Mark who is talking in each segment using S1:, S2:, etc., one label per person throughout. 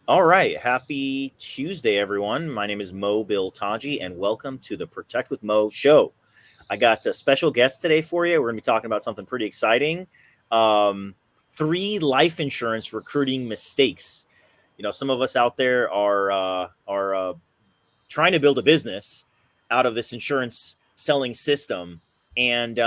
S1: All right. Happy Tuesday, everyone. My name is Biltagi, and welcome to the Protect with Mo show. I got a special guest today for you. We're going to be talking about something pretty exciting. Um, 3 life insurance recruiting mistakes. Some of us out there are trying to build a business out of this insurance selling system, and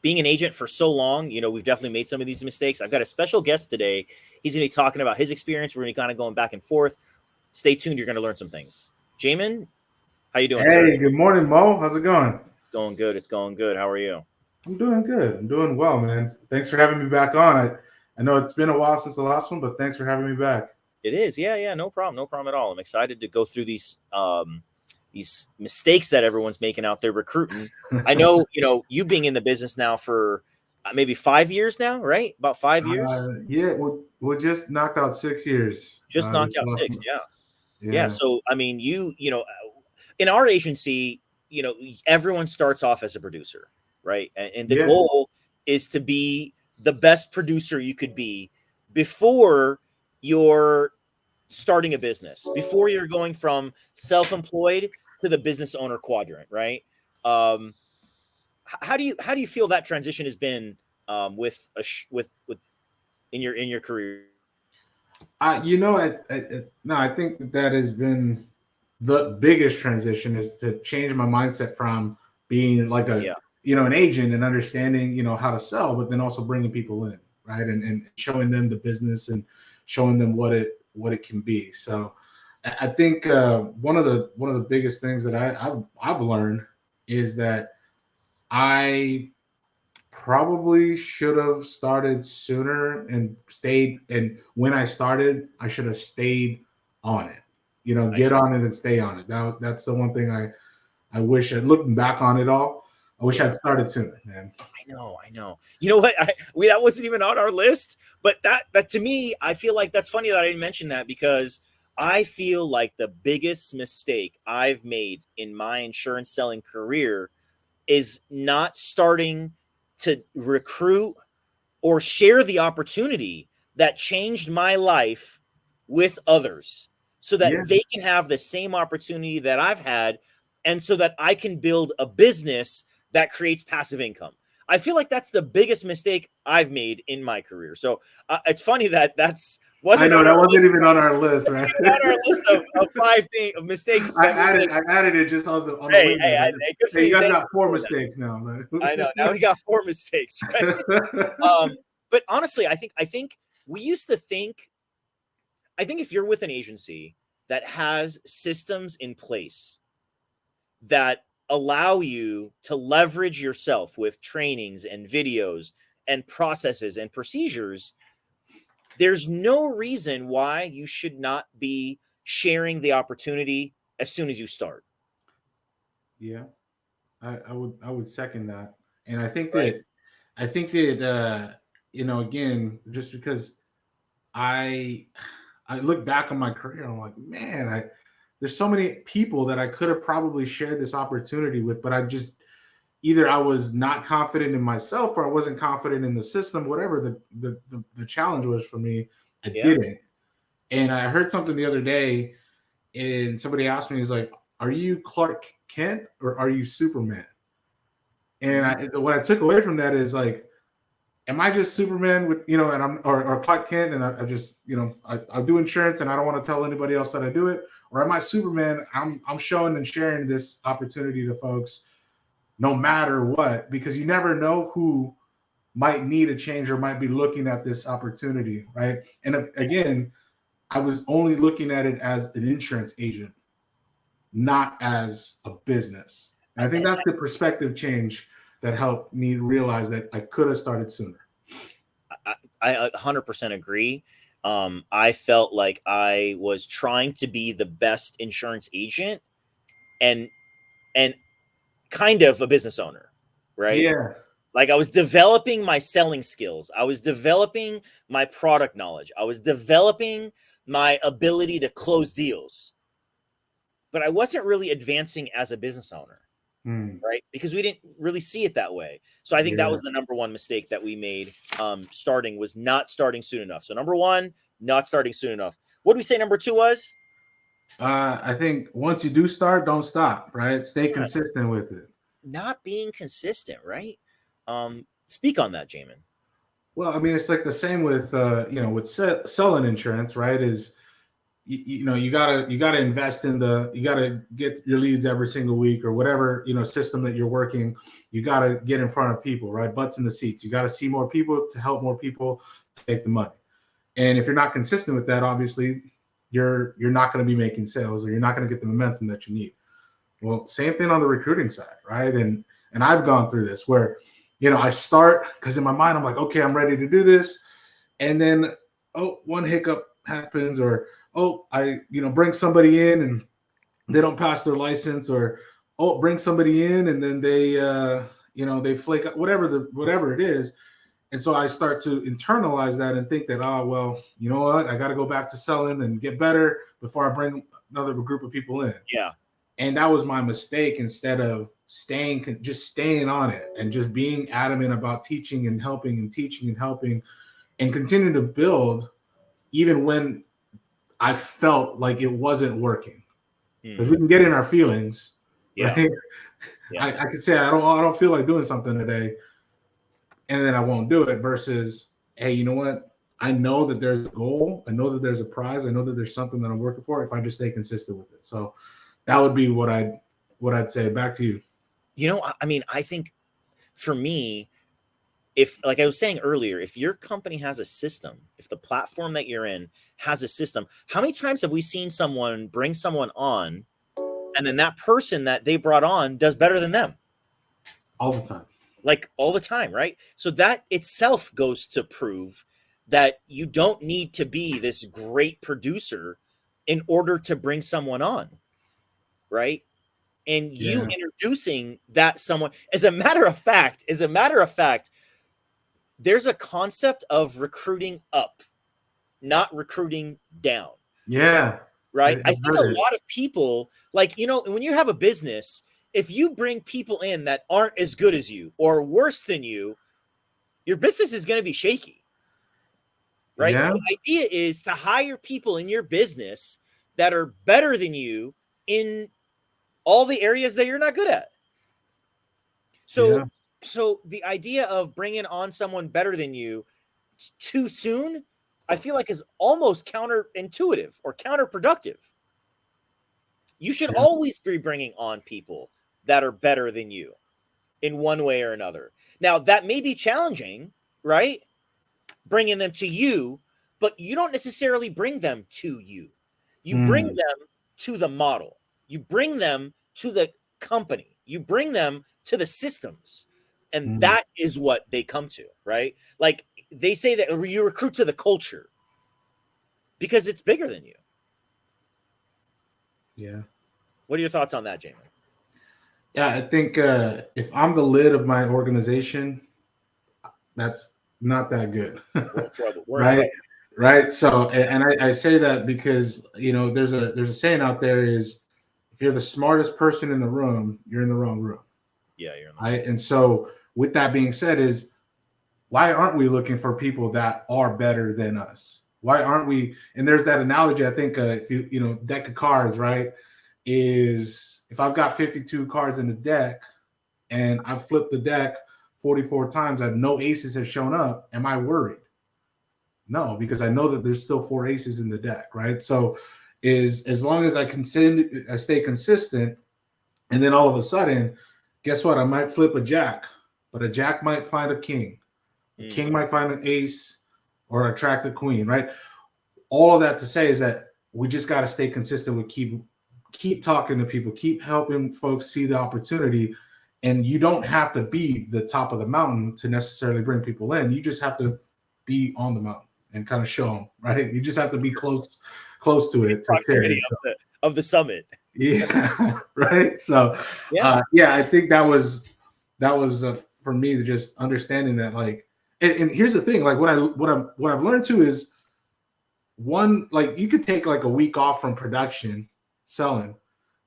S1: being an agent for so long, we've definitely made some of these mistakes. I've got a special guest today. He's going to be talking about his experience. We're going to be kind of going back and forth. Stay tuned. You're going to learn some things. Jamin, how you doing, sir?
S2: Hey, good morning, Mo. How's it going?
S1: It's going good. It's going good. How are you?
S2: I'm doing good. I'm doing well, man. Thanks for having me back on. I know it's been a while since the last one, but thanks for having me back.
S1: It is. Yeah, yeah. No problem. No problem at all. I'm excited to go through these mistakes that everyone's making out there recruiting. I know, you being in the business now for maybe 5 years now, right? About 5 years.
S2: Yeah, we just knocked out 6 years.
S1: Just knocked
S2: This
S1: out
S2: last
S1: 6.
S2: month.
S1: Yeah. Yeah.
S2: Yeah,
S1: So, I mean, in our agency, everyone starts off as a producer, right? And the
S2: yeah,
S1: goal is to be the best producer you could be before you're starting a business, before you're going from self-employed to the business owner quadrant, right? Um, how do you feel that transition has been with in your career?
S2: no, I think that has been the biggest transition is to change my mindset from being like
S1: Yeah,
S2: an agent and understanding, how to sell, but then also bringing people in, right? And showing them the business and showing them what it can be. So I think one of the biggest things that I've learned is that I probably should have started sooner and stayed. And when I started, I should have stayed on it.
S1: I
S2: Get
S1: see.
S2: on it and stay on it. That's the one thing I wish. Looking back on it all, I wish
S1: Yeah.
S2: I'd started sooner, man.
S1: I know. You know what? That wasn't even on our list, but that to me, I feel like that's funny that I didn't mention that because I feel like the biggest mistake I've made in my insurance selling career is not starting to recruit or share the opportunity that changed my life with others so
S2: Yeah,
S1: that they can have the same opportunity that I've had and so that I can build a business that creates passive income. I feel like that's the biggest mistake I've made in my career. So it's funny that that's
S2: I
S1: wasn't
S2: know
S1: on
S2: that
S1: our
S2: wasn't
S1: list,
S2: even on our list,
S1: wasn't
S2: right?
S1: even on our list of of mistakes
S2: I
S1: that we
S2: added
S1: make.
S2: I added it just on the
S1: Hey,
S2: whim
S1: hey,
S2: there.
S1: hey, good for
S2: Hey, you
S1: you.
S2: guys
S1: Thank
S2: got
S1: you
S2: four
S1: for that.
S2: mistakes now.
S1: I know. Now we got 4 mistakes, right? But honestly, I think we used to think. I think if you're with an agency that has systems in place that allow you to leverage yourself with trainings and videos and processes and procedures, there's no reason why you should not be sharing the opportunity as soon as you start,
S2: Yeah, I would second that, and I think
S1: right?
S2: that I think that again, just because I I look back on my career, I'm like, man, there's so many people that I could have probably shared this opportunity with, but I just either I was not confident in myself or I wasn't confident in the system, whatever the challenge was for me, I
S1: Yeah.
S2: didn't. And I heard something the other day, and somebody asked me, "Is like, are you Clark Kent or are you Superman?" And
S1: Mm,
S2: what I took away from that is like, am I just Superman with and I'm or Clark Kent and I just I do insurance and I don't want to tell anybody else that I do it, or am I Superman? I'm showing and sharing this opportunity to folks no matter what, because you never know who might need a change or might be looking at this opportunity, right? And again, I was only looking at it as an insurance agent, not as a business. And I think
S1: and
S2: that's the perspective change that helped me realize that I could have started sooner.
S1: I 100% agree. I felt like I was trying to be the best insurance agent and and kind of a business owner, right?
S2: Yeah,
S1: Like I was developing my selling skills. I was developing my product knowledge. I was developing my ability to close deals. But I wasn't really advancing as a business owner,
S2: hmm.
S1: right? Because we didn't really see it that way. So I think that
S2: Yeah,
S1: was the number one mistake that we made starting was not starting soon enough. So number one, not starting soon enough. What do we say number 2 was?
S2: I think once you do start, don't stop, right? Stay
S1: Yeah,
S2: consistent with it.
S1: not being consistent, right? Speak on that, Jamin.
S2: Well, I mean, it's like the same with with selling insurance, right? Is you gotta invest in you gotta get your leads every single week or whatever system that you're working. You gotta get in front of people, right? Butts in the seats. You gotta see more people to help more people to make the money. And if you're not consistent with that, obviously, you're not going to be making sales, or you're not going to get the momentum that you need. Well, same thing on the recruiting side, right? And I've gone through this where, I start because in my mind I'm like, okay, I'm ready to do this, and then one hiccup happens, or I bring somebody in and they don't pass their license, or bring somebody in and then they flake out, whatever it is. And so I start to internalize that and think that, oh, well, you know what? I got to go back to selling and get better before I bring another group of people in.
S1: Yeah.
S2: And that was my mistake. Instead of staying on it and just being adamant about teaching and helping and teaching and helping and continue to build, even when I felt like it wasn't working. Because we can get in our feelings, right?
S1: Yeah.
S2: I could say I don't feel like doing something today, and then I won't do it, versus, hey, you know what? I know that there's a goal. I know that there's a prize. I know that there's something that I'm working for if I just stay consistent with it. So that would be what I'd say. Back to you.
S1: I mean, I think for me, if, like I was saying earlier, if your company has a system, if the platform that you're in has a system, how many times have we seen someone bring someone on and then that person that they brought on does better than them?
S2: All the time.
S1: Like all the time, right? So that itself goes to prove that you don't need to be this great producer in order to bring someone on, right? And you introducing that someone, as a matter of fact, there's a concept of recruiting up, not recruiting down.
S2: Yeah.
S1: Right. I think a lot of people, like, when you have a business, if you bring people in that aren't as good as you or worse than you, your business is going to be shaky. Right.
S2: Yeah.
S1: The idea is to hire people in your business that are better than you in all the areas that you're not good at. So the idea of bringing on someone better than you too soon, I feel like, is almost counterintuitive or counterproductive. You should always be bringing on people that are better than you in one way or another. Now, that may be challenging, right? Bringing them to you, but you don't necessarily bring them to you. You bring them to the model. You bring them to the company. You bring them to the systems. And that is what they come to, right? Like they say that you recruit to the culture because it's bigger than you.
S2: Yeah.
S1: What are your thoughts on that, Jamin?
S2: Yeah, I think if I'm the lid of my organization, that's not that good.
S1: We're in trouble.
S2: Right. So, and I say that because there's a saying out there is, if you're the smartest person in the room, you're in the wrong room.
S1: Yeah, you're in the
S2: right. And so, with that being said, is why aren't we looking for people that are better than us? Why aren't we? And there's that analogy. I think if deck of cards, right, is if I've got 52 cards in the deck and I've flipped the deck 44 times and no aces have shown up, am I worried? No, because I know that there's still 4 aces in the deck, right? So as long as I stay consistent, and then all of a sudden, guess what? I might flip a jack, but a jack might find a king. A king might find an ace or attract a queen, right? All of that to say is that we just got to stay consistent with keep talking to people, keep helping folks see the opportunity. And you don't have to be the top of the mountain to necessarily bring people in. You just have to be on the mountain and kind of show them, right? You just have to be close to it.
S1: Proximity of the summit.
S2: Yeah, right. So, I think that was for me, to just understanding that, like, and here's the thing, like what I've learned too is like you could take like a week off from production selling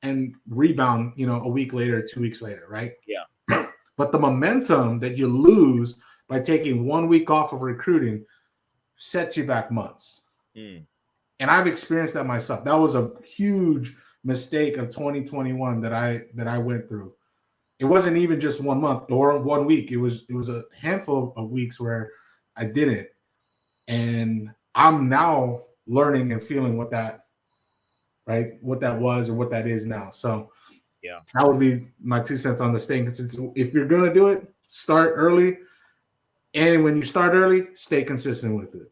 S2: and rebound, a week later, 2 weeks later, right?
S1: Yeah.
S2: But the momentum that you lose by taking 1 week off of recruiting sets you back months. And I've experienced that myself. That was a huge mistake of 2021 that I went through. It wasn't even just 1 month or 1 week. It was a handful of weeks where I didn't. And I'm now learning and feeling what that, right, what that was or what that is now. So
S1: Yeah.
S2: that would be my 2 cents on this thing. If you're gonna do it, start early. And when you start early, stay consistent with it.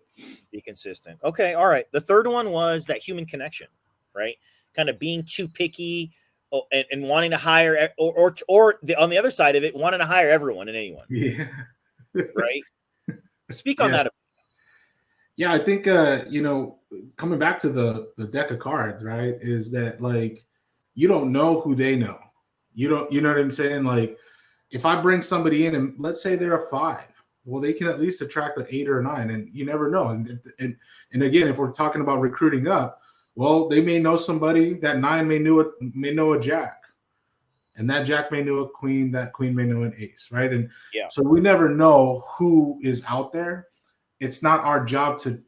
S1: Be consistent. Okay. All right. The third one was that human connection, right? Kind of being too picky, and wanting to hire, on the other side of it, wanting to hire everyone and anyone,
S2: Yeah.
S1: right? Speak on
S2: Yeah.
S1: that.
S2: Yeah, I think coming back to the deck of cards, right, is that like you don't know who they know. You know what I'm saying? Like if I bring somebody in and let's say they're a 5, well, they can at least attract an 8 or a 9, and you never know. And again, if we're talking about recruiting up, well, they may know somebody. That 9 may know a jack, and that jack may know a queen. That queen may know an ace, right? And
S1: Yeah.
S2: so we never know who is out there. It's not our job to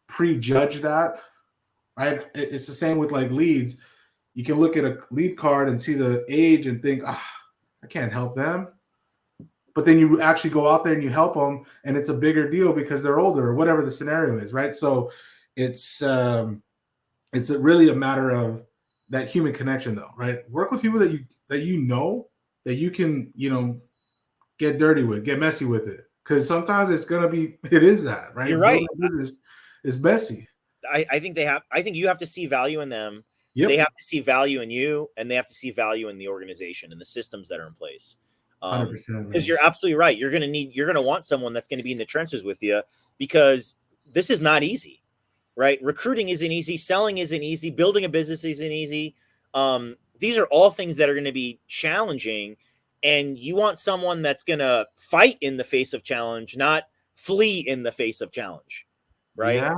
S2: prejudge that, right? It's the same with like leads. You can look at a lead card and see the age and think, I can't help them. But then you actually go out there and you help them, and it's a bigger deal because they're older or whatever the scenario is, right? So it's really a matter of that human connection, though, right? Work with people that you can get dirty with, get messy with it, because sometimes it is that,
S1: You're
S2: right?
S1: right.
S2: Building a business is messy.
S1: I think you have to see value in them. They
S2: Yep,
S1: have to see value in you, and they have to see value in the organization and the systems that are in place.
S2: 100%,
S1: Because
S2: man.
S1: you're absolutely right. You're going to want someone that's going to be in the trenches with you, because this is not easy, right? Recruiting isn't easy. Selling isn't easy. Building a business isn't easy. These are all things that are going to be challenging, and you want someone that's going to fight in the face of challenge, not flee in the face of challenge, right?
S2: Yeah.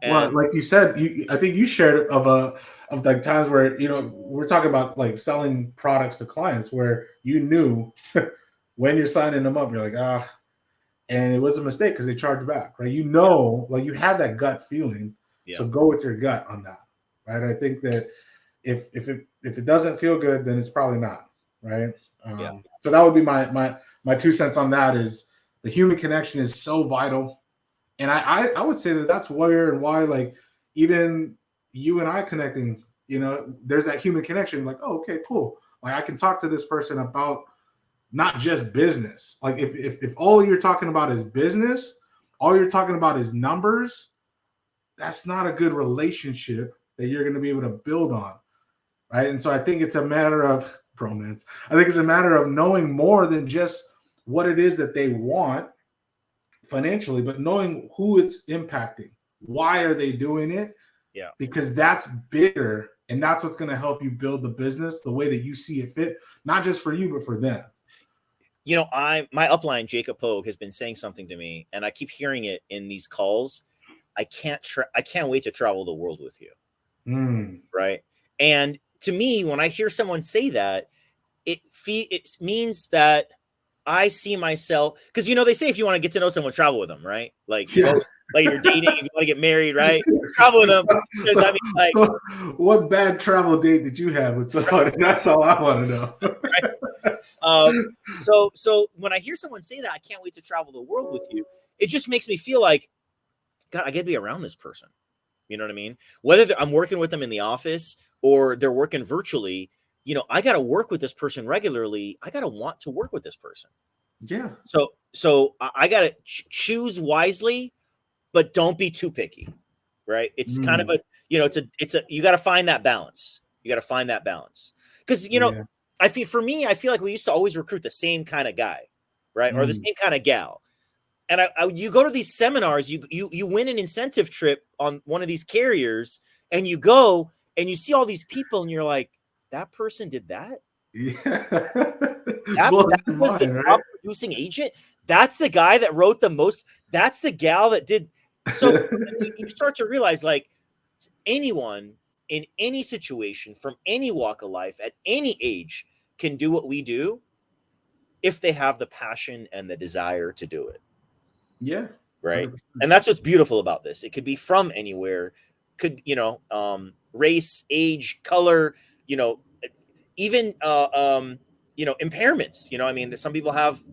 S2: Well,
S1: And
S2: like you said, I think you shared of like times where we're talking about like selling products to clients where you knew when you're signing them up, you're like and it was a mistake because they charged back, right? Like you have that gut feeling,
S1: yeah,
S2: so go with your gut on that, right? I think that if it doesn't feel good, then it's probably not, right?
S1: yeah,
S2: So that would be my 2 cents on that. Is the human connection is so vital, and I would say that that's where and why, like, even you and I connecting, there's that human connection. Like, oh, okay, cool. Like I can talk to this person about not just business. Like if all you're talking about is business, all you're talking about is numbers, that's not a good relationship that you're going to be able to build on, right? And so I think it's a matter of romance. I think it's a matter of knowing more than just what it is that they want financially, but knowing who it's impacting. Why are they doing it?
S1: yeah.
S2: Because that's bigger, and that's what's going to help you build the business the way that you see it fit, not just for you, but for them.
S1: My upline Jacob Pogue has been saying something to me, and I keep hearing it in these calls. I can't wait to travel the world with you,
S2: Mm.
S1: right? And to me, when I hear someone say that, it means that I see myself, because they say if you want to get to know someone, travel with them, right? Like you've
S2: Yeah.
S1: always, like if you're dating, if you want to get married, right? Travel with them, because I mean, like,
S2: So what bad travel date did you have with somebody? That's all I want to know.
S1: right? So when I hear someone say that, I can't wait to travel the world with you. It just makes me feel like, God, I got to be around this person. You know what I mean? Whether I'm working with them in the office or they're working virtually, I got to work with this person regularly. I got to want to work with this person.
S2: Yeah.
S1: So I got to choose wisely, but don't be too picky, right? It's kind of
S2: Mm.
S1: you got to find that balance. You got to find that balance, because
S2: Yeah.
S1: I feel like we used to always recruit the same kind of guy, right, or the
S2: Mm.
S1: same kind of gal. And you go to these seminars, you win an incentive trip on one of these carriers, and you go and you see all these people, and you're like, that person did that.
S2: Yeah.
S1: That
S2: Blows your
S1: was the
S2: mind, right?
S1: top producing agent. That's the guy that wrote the most. That's the gal that did. So you start to realize, like, anyone in any situation, from any walk of life, at any age, can do what we do if they have the passion and the desire to do it.
S2: Yeah.
S1: Right.
S2: 100%.
S1: And that's what's beautiful about this. It could be from anywhere. could, race, age, color, you know, even impairments. I mean, some people have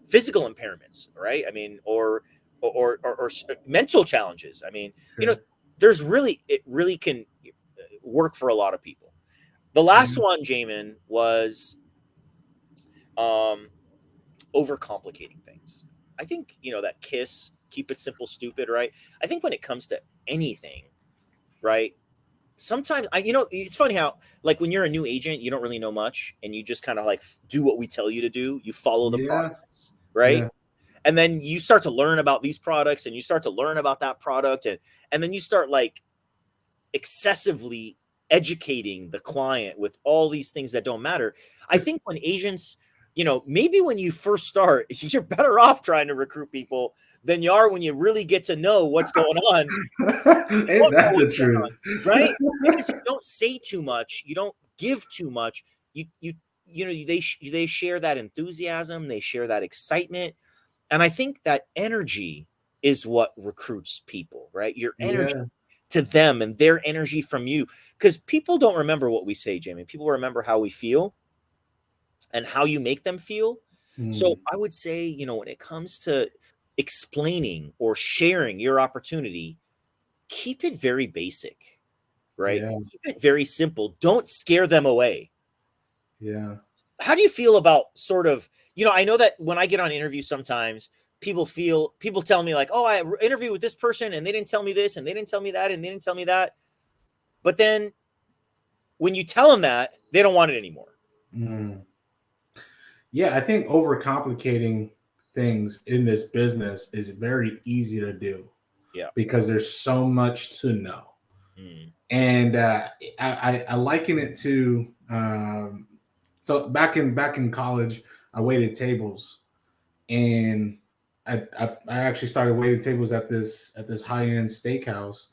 S1: physical impairments, right? I mean, or mental challenges. I mean,
S2: Sure.
S1: it really can work for a lot of people. The last one, Jamin, was um, overcomplicating things. I think, that KISS, keep it simple, stupid, right? I think when it comes to anything, right? Sometimes it's funny how, like, when you're a new agent, you don't really know much, and you just kind of like do what we tell you to do. You follow the
S2: Yeah.
S1: process, right?
S2: Yeah.
S1: And then you start to learn about these products, and you start to learn about that product, and then you start like excessively educating the client with all these things that don't matter. I think when agents, maybe when you first start, you're better off trying to recruit people than you are when you really get to know what's going on. You
S2: Ain't
S1: don't know
S2: that the
S1: what's going on,
S2: truth?
S1: right? Because you don't say too much, you don't give too much. They share that enthusiasm, they share that excitement, and I think that energy is what recruits people, right? Your energy
S2: Yeah.
S1: to them and their energy from you. Because people don't remember what we say, Jamie. People remember how we feel and how you make them feel. So
S2: Mm.
S1: I would say, when it comes to explaining or sharing your opportunity, keep it very basic, right?
S2: Yeah.
S1: Keep it very simple. Don't scare them away.
S2: Yeah.
S1: How do you feel about sort of, I know that when I get on interviews sometimes, people tell me like, oh, I interviewed with this person and they didn't tell me this and they didn't tell me that and they didn't tell me that. But then when you tell them that, they don't want it anymore.
S2: Mm. Yeah, I think overcomplicating things in this business is very easy to do
S1: Yeah.
S2: because there's so much to know.
S1: Mm.
S2: And I liken it to so back in college, I waited tables, and I actually started waiting tables at this high end steakhouse,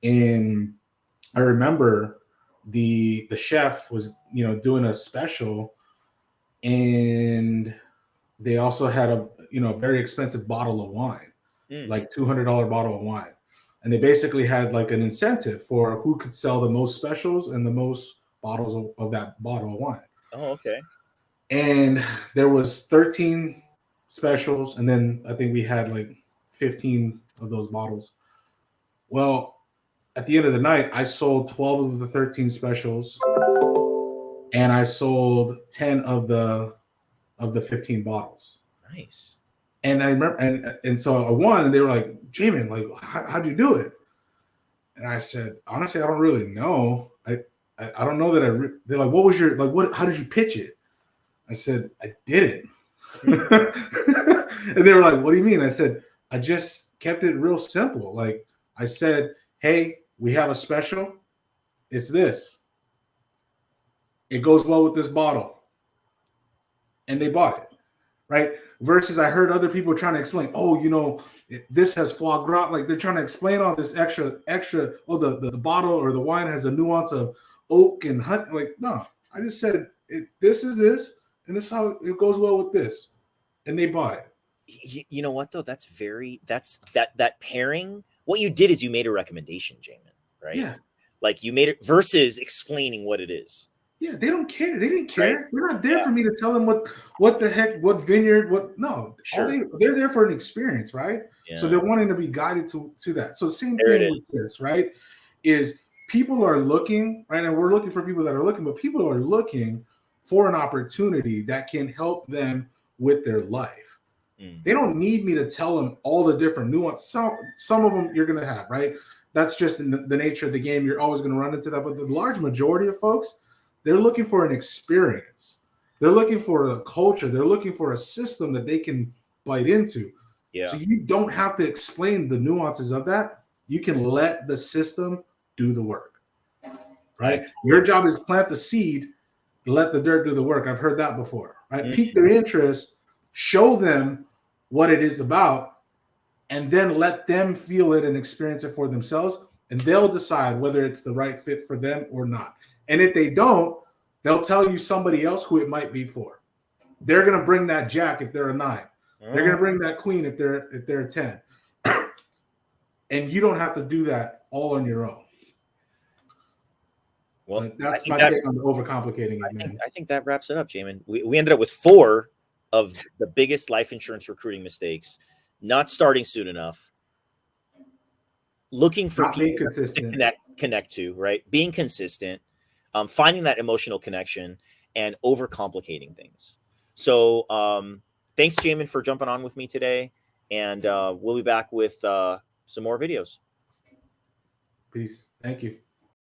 S2: and I remember the chef was doing a special, and they also had a very expensive bottle of wine,
S1: Mm.
S2: like $200 bottle of wine, and they basically had like an incentive for who could sell the most specials and the most bottles of that bottle of wine.
S1: Oh, okay.
S2: And there was 13 specials, and then I think we had like 15 of those bottles. Well, at the end of the night, I sold 12 of the 13 specials, and I sold 10 of the 15 bottles.
S1: Nice.
S2: And I remember, and so I won, and they were like, Jamin, like, how'd you do it? And I said, honestly, I don't really know. I don't know that they're like, what was your, like, how did you pitch it? I said, I didn't. And they were like, what do you mean? I said, I just kept it real simple. Like, I said, hey, we have a special. It's this. It goes well with this bottle. And they bought it. Right? Versus I heard other people trying to explain, oh, this has foie gras. Like they're trying to explain all this extra. Oh, the bottle or the wine has a nuance of oak and hunt. Like, no, I just said this is this, and this is how it goes well with this, and they bought it.
S1: You know what though? That pairing. What you did is you made a recommendation, Jamin, right?
S2: Yeah,
S1: Like you made it versus explaining what it is,
S2: yeah. They don't care. They didn't
S1: right?
S2: care. They're not there
S1: Yeah,
S2: for me to tell them what the heck, what vineyard, what no. All
S1: sure.
S2: they're there for an experience, right? So
S1: Yeah,
S2: they're wanting to be guided to that. So same
S1: there it
S2: thing with
S1: is.
S2: this, right? Is people are looking, right? And we're looking for people that are looking, but people are looking for an opportunity that can help them with their life.
S1: Mm.
S2: They don't need me to tell them all the different nuance. Some of them you're going to have, right? That's just in the nature of the game. You're always going to run into that. But the large majority of folks, they're looking for an experience. They're looking for a culture. They're looking for a system that they can bite into. So
S1: Yeah,
S2: you don't have to explain the nuances of that. You can let the system do the work,
S1: I
S2: right?
S1: totally
S2: Your
S1: agree.
S2: job is plant the seed, let the dirt do the work. I've heard that before, right?
S1: Mm.
S2: Pique their interest, show them what it is about, and then let them feel it and experience it for themselves. And they'll decide whether it's the right fit for them or not. And if they don't, they'll tell you somebody else who it might be for. They're going to bring that jack if they're a 9. They're going
S1: Oh,
S2: to bring that queen if they're a 10. and you don't have to do that all on your own.
S1: Well,
S2: But that's my take on overcomplicating it, man.
S1: I think that wraps it up, Jamin. We ended up with 4 of the biggest life insurance recruiting mistakes: not starting soon enough, looking for
S2: Not being
S1: people to
S2: consistent.
S1: connect to, right? Being consistent, finding that emotional connection, and overcomplicating things. So, thanks, Jamin, for jumping on with me today, and we'll be back with some more videos.
S2: Peace. Thank you.